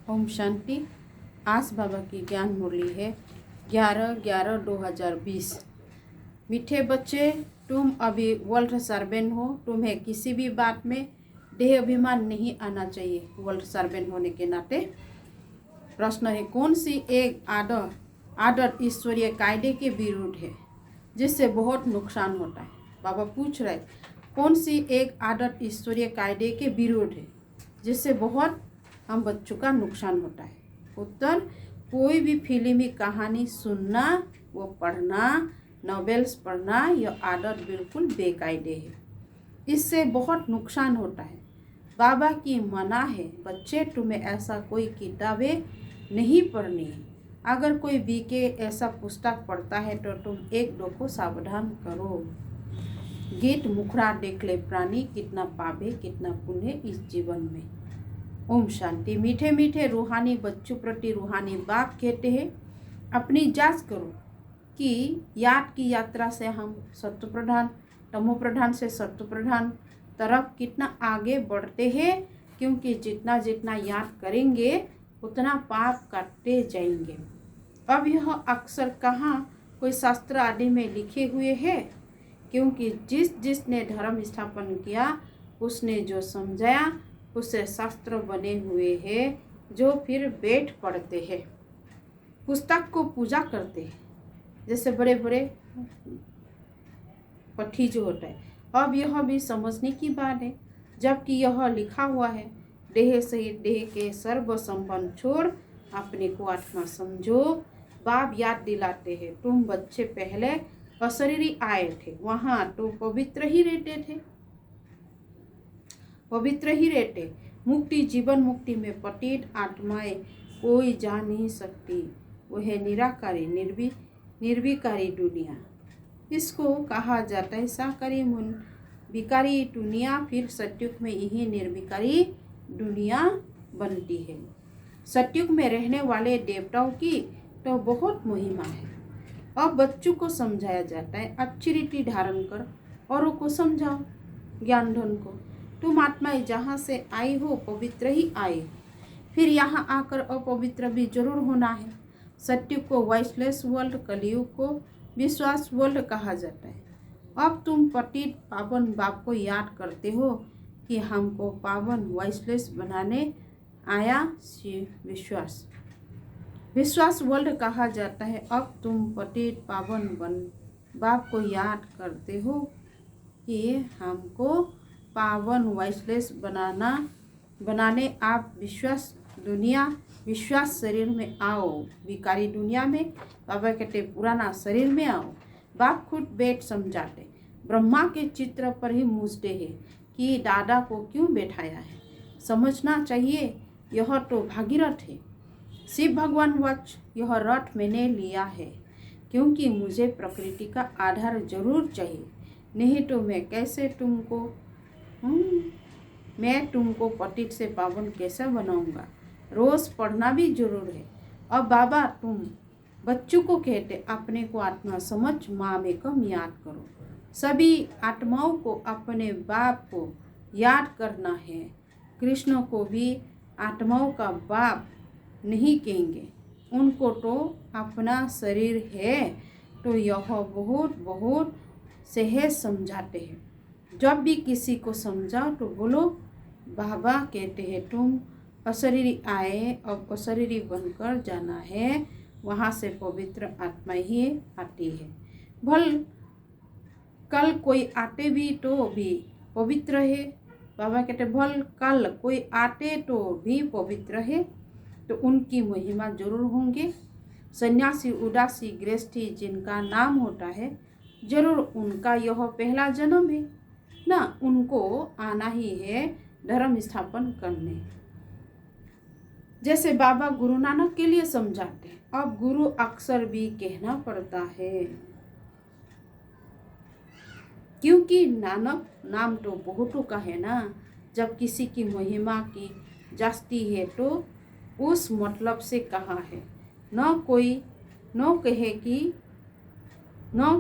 ओम शांति। आज बाबा की ज्ञान मुरली है 11/11/2020। मीठे बच्चे, तुम अभी वर्ल्ड सर्वेंट हो। तुम्हें किसी भी बात में देह अभिमान नहीं आना चाहिए। वर्ल्ड सर्वेंट होने के नाते प्रश्न है, कौन सी एक आदत ईश्वरीय कायदे के विरुद्ध है जिससे बहुत नुकसान होता है। बाबा पूछ रहे, कौन सी एक आदत ईश्वरीय कायदे के विरुद्ध है जिससे बहुत हम बच्चों का नुकसान होता है। उत्तर, कोई भी फिल्मी कहानी सुनना व पढ़ना, नॉवेल्स पढ़ना, यह आदत बिल्कुल बेकायदे है। इससे बहुत नुकसान होता है। बाबा की मना है, बच्चे तुम्हें ऐसा कोई किताबें नहीं पढ़नी है। अगर कोई बीके ऐसा पुस्तक पढ़ता है तो तुम एक दो को सावधान करो। गीत मुखड़ा देख ले प्राणी, कितना पावे कितना पुण्य इस जीवन में। ओम शांति। मीठे मीठे रूहानी बच्चों प्रति रूहानी बाप कहते हैं, अपनी जांच करो कि याद की यात्रा से हम सत्व प्रधान तमो प्रधान से सत्व प्रधान तरफ कितना आगे बढ़ते हैं, क्योंकि जितना जितना याद करेंगे उतना पाप काटते जाएंगे। अब यह अक्सर कहाँ कोई शास्त्र आदि में लिखे हुए हैं, क्योंकि जिसने धर्म स्थापन किया उसने जो समझाया उससे शास्त्र बने हुए हैं जो फिर बैठ पढ़ते हैं, पुस्तक को पूजा करते हैं, जैसे बड़े बड़े पट्टी जो होता है। अब यह भी समझने की बात है, जबकि यह लिखा हुआ है, देह सहित देह के सर्व संबंध छोड़ अपने को आत्मा समझो। बाप याद दिलाते हैं, तुम बच्चे पहले अशरीरी आए थे, वहाँ तो पवित्र ही रहते थे, पवित्र ही रहते। मुक्ति जीवन मुक्ति में पतित आत्माएं कोई जा नहीं सकती। वह निराकारी निर्विकारी दुनिया, इसको कहा जाता है साकारी विकारी दुनिया। फिर सत्युग में यही निर्विकारी दुनिया बनती है। सत्युग में रहने वाले देवताओं की तो बहुत महिमा है। अब बच्चों को समझाया जाता है, अच्छी रीति धारण कर औरों को समझाओ। ज्ञान धन को, तुम आत्माएं जहाँ से आई हो पवित्र ही आई हो, फिर यहाँ आकर अपवित्र भी जरूर होना है। सत्युग को वाइसलेस वर्ल्ड, कलयुग को विश्वास वर्ल्ड कहा जाता है। अब तुम पतित पावन बाप को याद करते हो कि हमको पावन वाइसलेस बनाने आया विश्वास वर्ल्ड कहा जाता है। अब तुम पतित पावन बाप को याद करते हो कि हमको पावन वाइसलेस बनाने आप विश्वास शरीर में आओ। विकारी दुनिया में बाबा कहते पुराना शरीर में आओ। बाप खुद बैठ समझाते, ब्रह्मा के चित्र पर ही मूझते हैं कि दादा को क्यों बैठाया है। समझना चाहिए, यह तो भागीरथ है। शिव भगवान वच, यह रथ मैंने लिया है क्योंकि मुझे प्रकृति का आधार जरूर चाहिए, नहीं तो मैं तुमको पतित से पावन कैसे बनाऊंगा। रोज पढ़ना भी जरूर है। अब बाबा तुम बच्चों को कहते, अपने को आत्मा समझ माँ में कम याद करो। सभी आत्माओं को अपने बाप को याद करना है। कृष्ण को भी आत्माओं का बाप नहीं कहेंगे, उनको तो अपना शरीर है। तो यह बहुत बहुत सहज समझाते हैं। जब भी किसी को समझाओ तो बोलो, बाबा कहते हैं तुम अशरीरी आए, अब अशरीरी बनकर जाना है, वहाँ से पवित्र आत्मा ही आती है। कल कोई आते भी तो भी पवित्र है। बाबा कहते कल कोई आते तो भी पवित्र है, तो उनकी महिमा जरूर होंगे। सन्यासी उदासी गृहस्थी जिनका नाम होता है, जरूर उनका यह पहला जन्म है ना, उनको आना ही है धर्म स्थापन करने। जैसे बाबा गुरु नानक के लिए समझाते हैं, अब गुरु अक्सर भी कहना पड़ता है, क्योंकि नानक नाम तो बहुतों का है ना। जब किसी की महिमा की जास्ती है तो उस मतलब से कहा है, न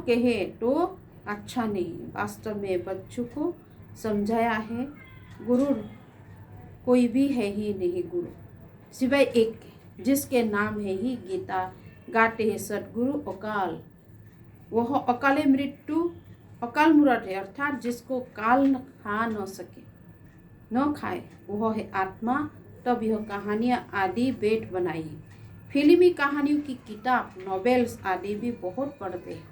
कहे तो अच्छा नहीं। वास्तव में बच्चों को समझाया है, गुरु कोई भी है ही नहीं। गुरु सिवाय एक के, जिसके नाम है ही गीता, गाते हैं सदगुरु अकाल। वह अकाले मृत्यु अकाल मूर्त है, अर्थात जिसको काल न खा न सके न खाए, वह है आत्मा। तब यह कहानियाँ आदि बेट बनाई है। फिल्मी कहानियों की किताब, नॉवेल्स आदि भी बहुत पढ़ते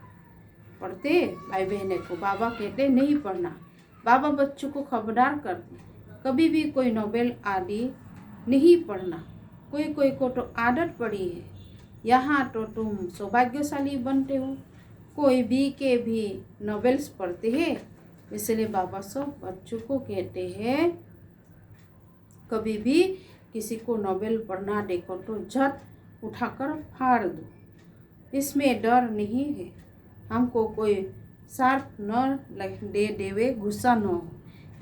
भाई बहने को बाबा कहते नहीं पढ़ना। बाबा बच्चों को खबरदार करते, कभी भी कोई नॉवेल आदि नहीं पढ़ना। कोई को तो आदत पड़ी है, यहाँ तो तुम सौभाग्यशाली बनते हो। कोई भी नॉवेल्स पढ़ते हैं, इसलिए बाबा सब बच्चों को कहते हैं कभी भी किसी को नॉवेल पढ़ना देखो तो झट उठाकर फाड़ दो, इसमें डर नहीं है। हमको कोई शार्प न दे देवे, गुस्सा न हो,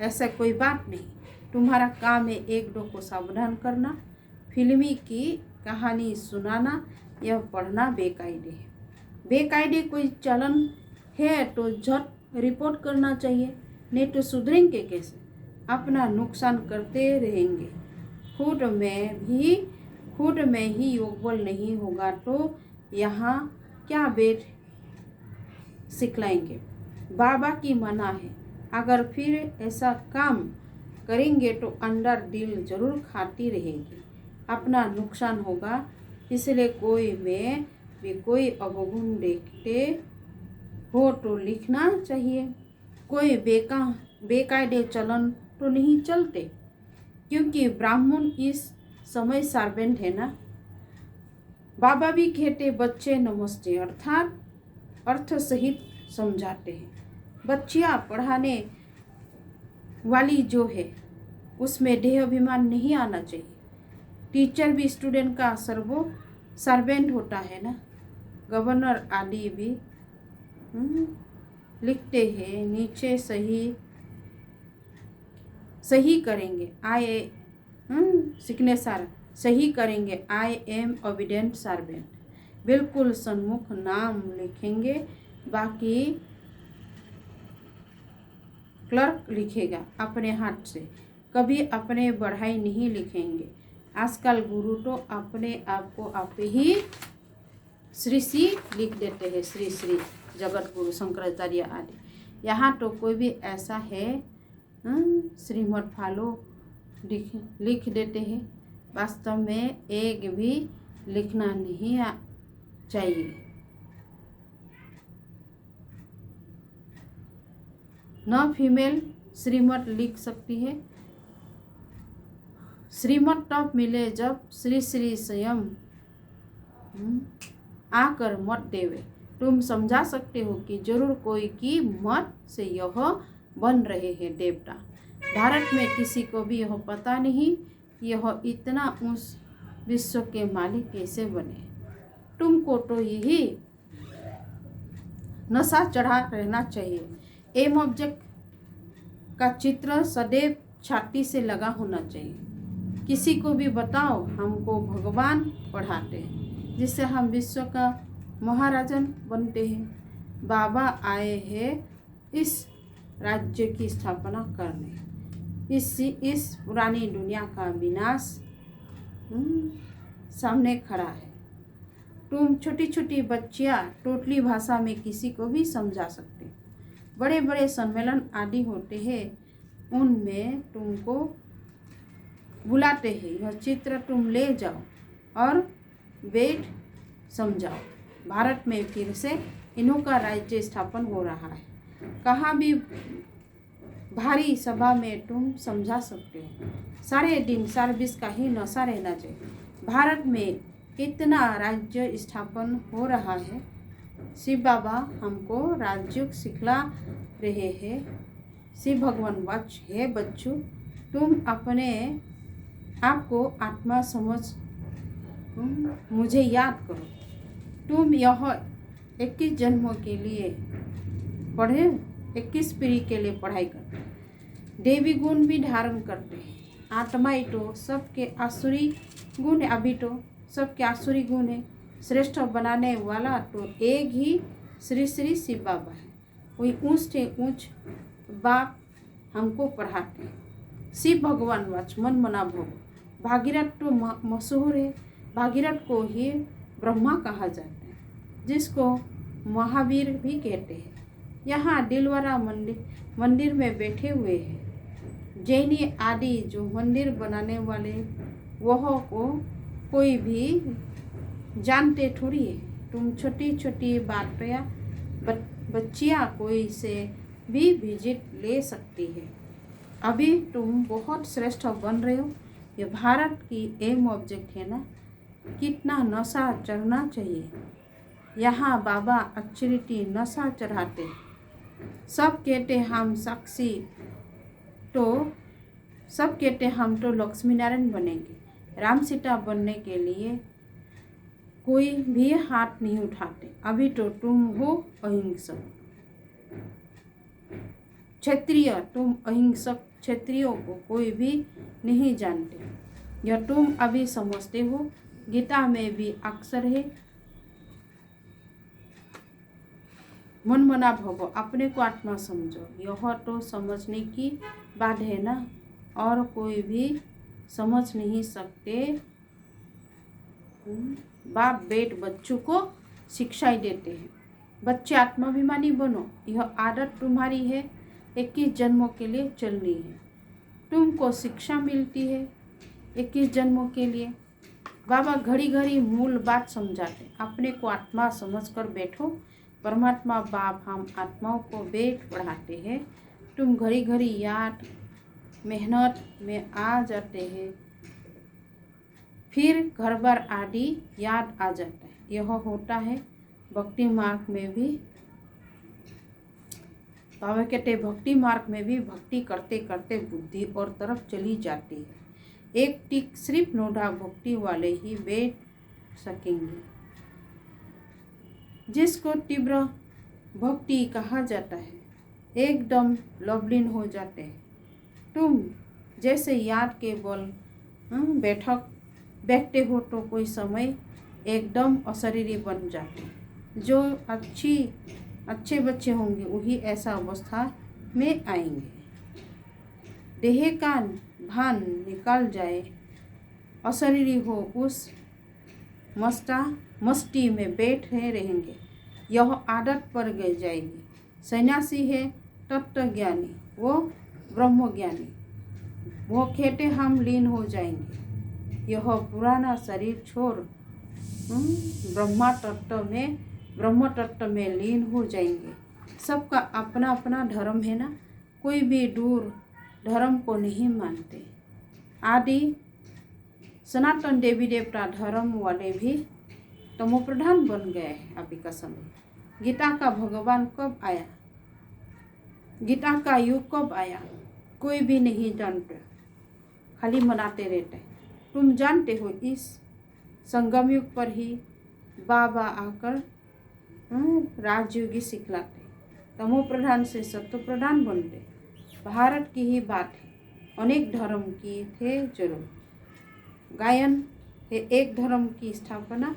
ऐसा कोई बात नहीं। तुम्हारा काम है एक दो को सावधान करना, फिल्मी की कहानी सुनाना, यह पढ़ना बेकायदे है। बेकायदे कोई चलन है तो झट रिपोर्ट करना चाहिए, नहीं तो सुधरेंगे कैसे? अपना नुकसान करते रहेंगे। खुद में ही योग बल नहीं होगा तो यहाँ क्या बेट सिखलाएंगे? बाबा की मना है, अगर फिर ऐसा काम करेंगे तो अंदर दिल जरूर खाती रहेगी, अपना नुकसान होगा। इसलिए कोई में भी कोई अवगुण देखते हो तो लिखना चाहिए। कोई बेकायदे चलन तो नहीं चलते, क्योंकि ब्राह्मण इस समय सर्वेंट है ना। बाबा भी कहते बच्चे नमस्ते, अर्थात अर्थ सहित समझाते हैं। बच्चियाँ पढ़ाने वाली जो है उसमें देह अभिमान नहीं आना चाहिए। टीचर भी स्टूडेंट का सर्वेंट होता है ना। गवर्नर आदि भी लिखते हैं नीचे सही करेंगे सिग्नेचर सही करेंगे, आई एम ओबीडेंट सर्वेंट, बिल्कुल सन्मुख नाम लिखेंगे, बाकी क्लर्क लिखेगा अपने हाथ से, कभी अपने बढ़ाई नहीं लिखेंगे। आजकल गुरु तो अपने आप को आप ही श्री लिख देते हैं, श्री जगत गुरु शंकराचार्य आदि। यहाँ तो कोई भी ऐसा है श्रीमद फॉलो लिख देते हैं, वास्तव में एक भी लिखना नहीं चाहिए। न फीमेल श्रीमद लिख सकती है। श्रीमद तब मिले जब श्री स्वयं आकर मत देवे। तुम समझा सकते हो कि जरूर कोई की मत से यह बन रहे हैं देवता। भारत में किसी को भी यह पता नहीं यह इतना उस विश्व के मालिक कैसे बने। तुमको तो यही नशा चढ़ा रहना चाहिए। एम ऑब्जेक्ट का चित्र सदैव छाती से लगा होना चाहिए। किसी को भी बताओ हमको भगवान पढ़ाते हैं, जिससे हम विश्व का महाराजन बनते हैं। बाबा आए हैं इस राज्य की स्थापना करने, इस पुरानी दुनिया का विनाश सामने खड़ा है। तुम छोटी छोटी बच्चियाँ टोटली भाषा में किसी को भी समझा सकते। बड़े बड़े सम्मेलन आदि होते हैं, उनमें तुमको बुलाते हैं, यह चित्र तुम ले जाओ और बैठ समझाओ। भारत में फिर से इन्हों का राज्य स्थापन हो रहा है। कहाँ भी भारी सभा में तुम समझा सकते हो। सारे दिन सर्विस का ही नशा रहना चाहिए। भारत में इतना राज्य स्थापन हो रहा है, शिव बाबा हमको राज्य सिखला रहे हैं। शिव भगवान वाच है बच्चों, तुम अपने आपको आत्मा समझ मुझे याद करो। तुम यह 21 जन्मों के लिए पढ़े, 21 पीढ़ी के लिए पढ़ाई करते, देवी गुण भी धारण करते हैं। आत्मा ही तो सबके आसुरी गुण है, अभी तो सबके आसुरी गुण है। श्रेष्ठ बनाने वाला तो एक ही श्री शिव बाबा है। कोई ऊंच से ऊंच बाप हमको पढ़ाते हैं। शिव भगवान वाच मन मना भोग, भागीरथ तो मशहूर है। भागीरथ को ही ब्रह्मा कहा जाता है, जिसको महावीर भी कहते हैं। यहाँ दिलवारा मंदिर में बैठे हुए हैं। जैनी आदि जो मंदिर बनाने वाले वह को कोई भी जानते थोड़ी है। तुम छोटी छोटी बात या बच्चियाँ कोई से भी विजिट ले सकती है। अभी तुम बहुत श्रेष्ठ बन रहे हो। ये भारत की एम ऑब्जेक्ट है ना, कितना नशा चढ़ना चाहिए। यहाँ बाबा अक्षरिटी नशा चढ़ाते, सब कहते हम साक्षी, तो सब कहते हम तो लक्ष्मी नारायण बनेंगे। राम सीता बनने के लिए कोई भी हाथ नहीं उठाते। अभी तो तुम हो अहिंसक क्षत्रिय, तुम अहिंसक क्षत्रियों को कोई भी नहीं जानते। यह तुम अभी समझते हो। गीता में भी अक्सर है, मन मना भगो, अपने को आत्मा समझो। यह तो समझने की बात है ना, और कोई भी समझ नहीं सकते। बाप बेट बच्चों को शिक्षाएं देते हैं। बच्चे आत्माभिमानी बनो, यह आदत तुम्हारी है। 21 जन्मों के लिए चलनी है। तुमको शिक्षा मिलती है 21 जन्मों के लिए। बाबा घड़ी घड़ी मूल बात समझाते, अपने को आत्मा समझकर बैठो। परमात्मा बाप हम आत्माओं को वेट पढ़ाते हैं। तुम घड़ी घड़ी याद मेहनत में आ जाते हैं, फिर घर बार आदि याद आ जाता है। यह होता है भक्ति मार्ग में भी। बाबा कहते भक्ति मार्ग में भी भक्ति करते करते बुद्धि और तरफ चली जाती है। एक टिक सिर्फ नोढ़ा भक्ति वाले ही बैठ सकेंगे, जिसको तीव्र भक्ति कहा जाता है, एकदम लवलीन हो जाते हैं। तुम जैसे याद के बल बैठते हो तो कोई समय एकदम अशरीरी बन जाते। जो अच्छे बच्चे होंगे वही ऐसा अवस्था में आएंगे। देह का भान निकाल जाए, अशरीरी हो, उस मस्ती में बैठे रहेंगे। यह आदत पड़ गई जाएगी। सन्यासी है तत्व ज्ञानी, वो ब्रह्म ज्ञानी, वो कहते हम लीन हो जाएंगे। यह पुराना शरीर छोड़ ब्रह्म तत्व में लीन हो जाएंगे। सबका अपना अपना धर्म है ना, कोई भी दूर धर्म को नहीं मानते। आदि सनातन देवी देवता धर्म वाले भी तमोप्रधान बन गए हैं अभी का समय। गीता का भगवान कब आया, गीता का युग कब आया, कोई भी नहीं जानते, खाली मनाते रहते। तुम जानते हो इस संगम युग पर ही बाबा आकर राजयोगी सिखलाते, तमो प्रधान से सत्व प्रधान बनते। भारत की ही बात है, अनेक धर्म की थे जरूर। गायन है एक धर्म की स्थापना,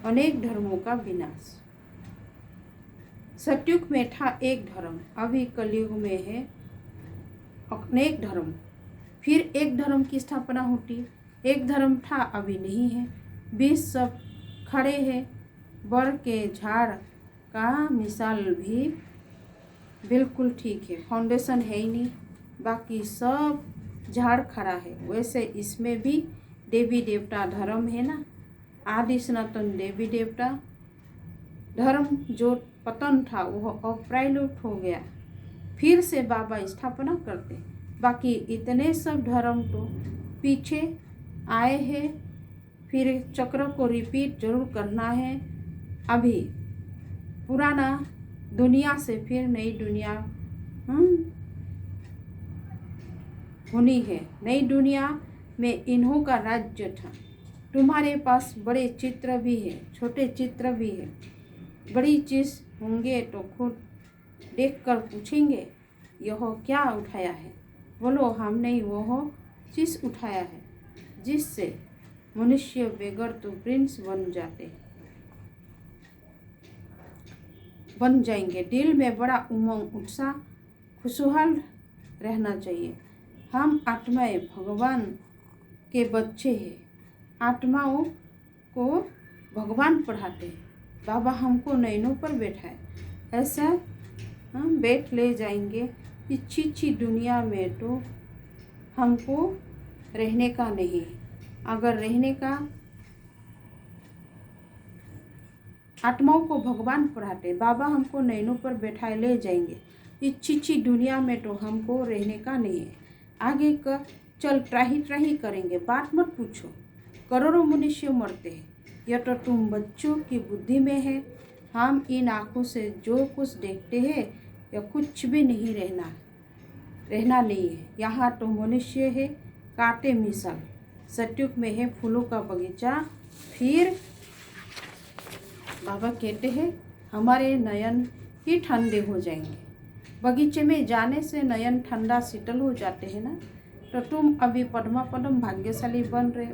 अनेक धर्मों का विनाश। सतयुग में था एक धर्म, अभी कलयुग में है अनेक धर्म। फिर एक धर्म की स्थापना होती, एक धर्म था अभी नहीं है। 20 सब खड़े हैं, बर के झाड़ का मिसाल भी बिल्कुल ठीक है, फाउंडेशन है ही नहीं, बाकी सब झाड़ खड़ा है। वैसे इसमें भी देवी देवता धर्म है ना, आदि सनातन देवी देवता धर्म जो पतन था वह अप्रायलुप्त हो गया, फिर से बाबा स्थापना करते। बाकी इतने सब धर्म तो पीछे आए हैं, फिर चक्र को रिपीट जरूर करना है। अभी पुराना दुनिया से फिर नई दुनिया होनी है। नई दुनिया में इन्हों का राज्य था। तुम्हारे पास बड़े चित्र भी है, छोटे चित्र भी है। बड़ी चीज़ होंगे तो खुद देखकर पूछेंगे यह क्या उठाया है, बोलो हमने वह चीज़ उठाया है जिससे मनुष्य बेगर तो प्रिंस बन जाएंगे। दिल में बड़ा उमंग उत्साह खुशहाल रहना चाहिए। हम आत्माएं भगवान के बच्चे हैं, आत्माओं को भगवान पढ़ाते हैं। बाबा हमको नैनों पर बैठाए, ऐसा हम बैठ ले जाएंगे। इच्छी इच्छी दुनिया में तो हमको रहने का नहीं है। अगर रहने का, आत्माओं को भगवान पढ़ाते, बाबा हमको नैनों पर बैठाए ले जाएंगे। इच्छी इच्छी दुनिया में तो हमको रहने का नहीं है। आगे का चल ट्राही करेंगे, बात मत पूछो। करोड़ों मनुष्य मरते हैं, यह तो तुम बच्चों की बुद्धि में है। हम इन आँखों से जो कुछ देखते हैं यह कुछ भी नहीं रहना नहीं है। यहाँ तो मनुष्य है कांटे मिसाल, सतयुग में है फूलों का बगीचा। फिर बाबा कहते हैं हमारे नयन ही ठंडे हो जाएंगे। बगीचे में जाने से नयन ठंडा शीतल हो जाते हैं ना। तो तुम अभी पद्मा पद्म भाग्यशाली बन रहे,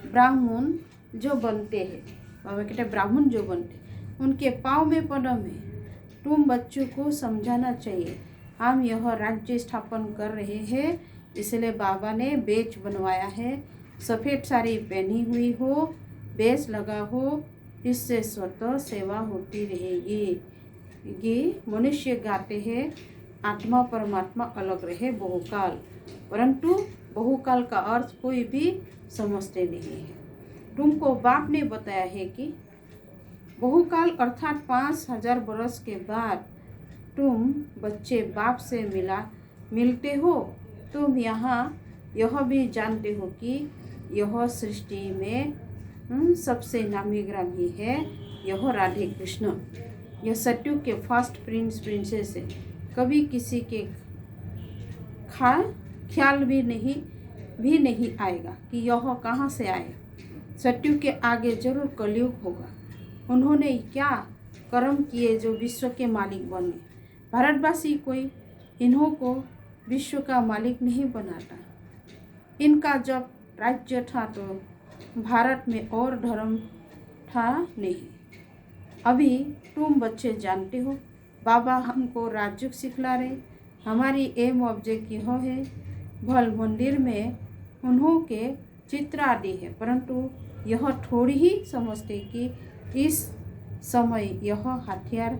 ब्राह्मण जो बनते हैं, बाबा कहते हैं ब्राह्मण जो बनते उनके पाँव में पद्म है। तुम बच्चों को समझाना चाहिए हम यह राज्य स्थापन कर रहे हैं, इसलिए बाबा ने बेच बनवाया है। सफ़ेद साड़ी पहनी हुई हो, बेच लगा हो, इससे स्वतः सेवा होती रहेगी। ये मनुष्य गाते हैं आत्मा परमात्मा अलग रहे बहुकाल, परंतु बहुकाल का अर्थ कोई भी समझते नहीं है। तुमको बाप ने बताया है कि बहुकाल अर्थात 5000 बरस के बाद तुम बच्चे बाप से मिलते हो। तुम यहाँ यह भी जानते हो कि यह सृष्टि में सबसे नामी ग्रामी है, यह राधे कृष्ण। यह सत्युग के फर्स्ट प्रिंसेस है। कभी किसी के ख्याल भी नहीं आएगा कि यह कहाँ से आए। सत्युग के आगे जरूर कलयुग होगा। उन्होंने क्या कर्म किए जो विश्व के मालिक बने। भारतवासी कोई इन्हों को विश्व का मालिक नहीं बनाता। इनका जब राज्य था तो भारत में और धर्म था नहीं। अभी तुम बच्चे जानते हो बाबा हमको राजयोग सिखला रहे। हमारी एम ऑब्जेक्ट यह है, भल मंदिर में उन्हों के चित्र आदि है, परंतु यह थोड़ी ही समझते कि इस समय यह हथियार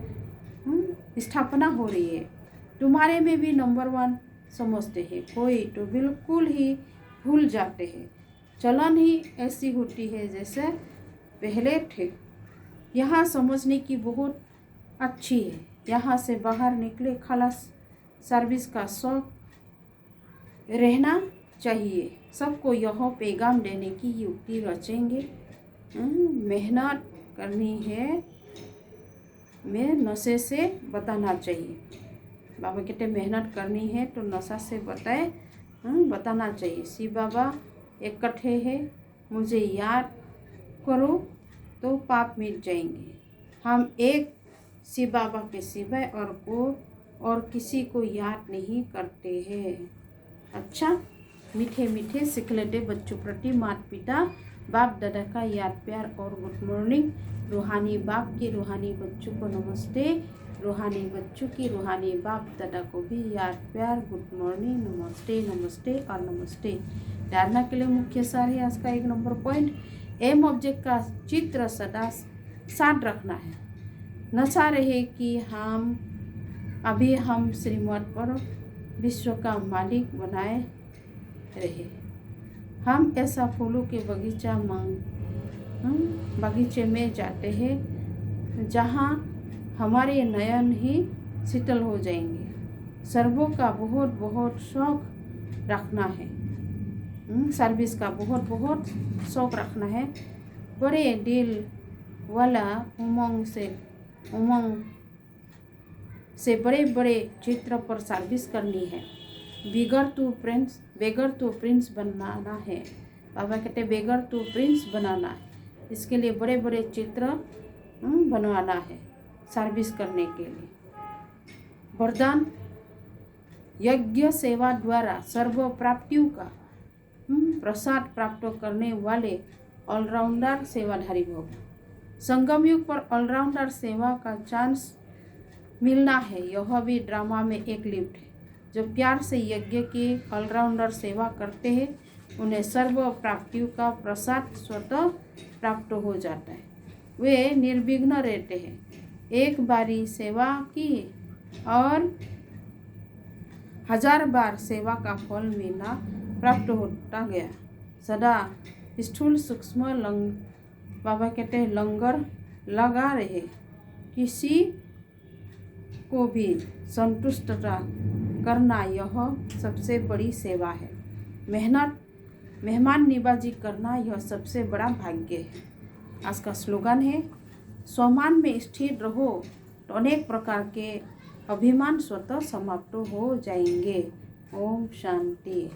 स्थापना हो रही है। तुम्हारे में भी नंबर 1 समझते हैं, कोई तो बिल्कुल ही भूल जाते हैं। चलन ही ऐसी होती है जैसे पहले थे। यहाँ समझने की बहुत अच्छी है। यहाँ से बाहर निकले खलास सर्विस का शौक रहना चाहिए। सबको यह पैगाम देने की युक्ति रचेंगे। मेहनत करनी है, मैं नशे से बताना चाहिए। बाबा कहते मेहनत करनी है तो नशा से बताना चाहिए। शिव बाबा इकट्ठे है, मुझे याद करो तो पाप मिट जाएंगे। हम एक शिव बाबा के सिवाय और किसी को याद नहीं करते हैं। अच्छा, मीठे मीठे सिखलते बच्चों प्रति माता पिता बाप दादा का याद प्यार और गुड मॉर्निंग। रूहानी बाप के रूहानी बच्चों को नमस्ते, रूहानी बच्चों की रूहानी बाप दादा को भी याद प्यार गुड मॉर्निंग, नमस्ते नमस्ते और नमस्ते। धारणा के लिए मुख्य सार है आज का 1 नंबर पॉइंट, एम ऑब्जेक्ट का चित्र सदा साथ रखना है। नशा रहे कि अभी हम श्रीमत पर विश्व का मालिक बनाए रहे। हम ऐसा फूलों के बगीचे में जाते हैं जहाँ हमारे नयन ही शीतल हो जाएंगे। सर्वों का बहुत बहुत शौक रखना है, सर्विस का बहुत बहुत शौक रखना है। बड़े दिल वाला उमंग से बड़े बड़े चित्र पर सर्विस करनी है। बेगर तो प्रिंस बनाना है। बाबा कहते बेगर तो प्रिंस बनाना है, इसके लिए बड़े बड़े चित्र बनवाना है सर्विस करने के लिए। वरदान, यज्ञ सेवा द्वारा सर्व प्राप्तियों का प्रसाद प्राप्त करने वाले ऑलराउंडर सेवाधारी होगा। संगम युग पर ऑलराउंडर सेवा का चांस मिलना है। यह भी ड्रामा में एक लिफ्ट है। जो प्यार से यज्ञ की ऑलराउंडर सेवा करते हैं उन्हें सर्व प्राप्तियों का प्रसाद स्वतः प्राप्त हो जाता है। वे निर्विघ्न रहते हैं। एक बारी सेवा की और 1000 बार सेवा का फल मिलना प्राप्त होता गया। सदा स्थूल सूक्ष्म बाबा कहते हैं लंगर लगा रहे, किसी को भी संतुष्टता करना यह सबसे बड़ी सेवा है। मेहमान निवाजी करना यह सबसे बड़ा भाग्य है। आज का स्लोगन है, स्वमान में स्थिर रहो तो अनेक प्रकार के अभिमान स्वतः समाप्त हो जाएंगे। ओम शांति।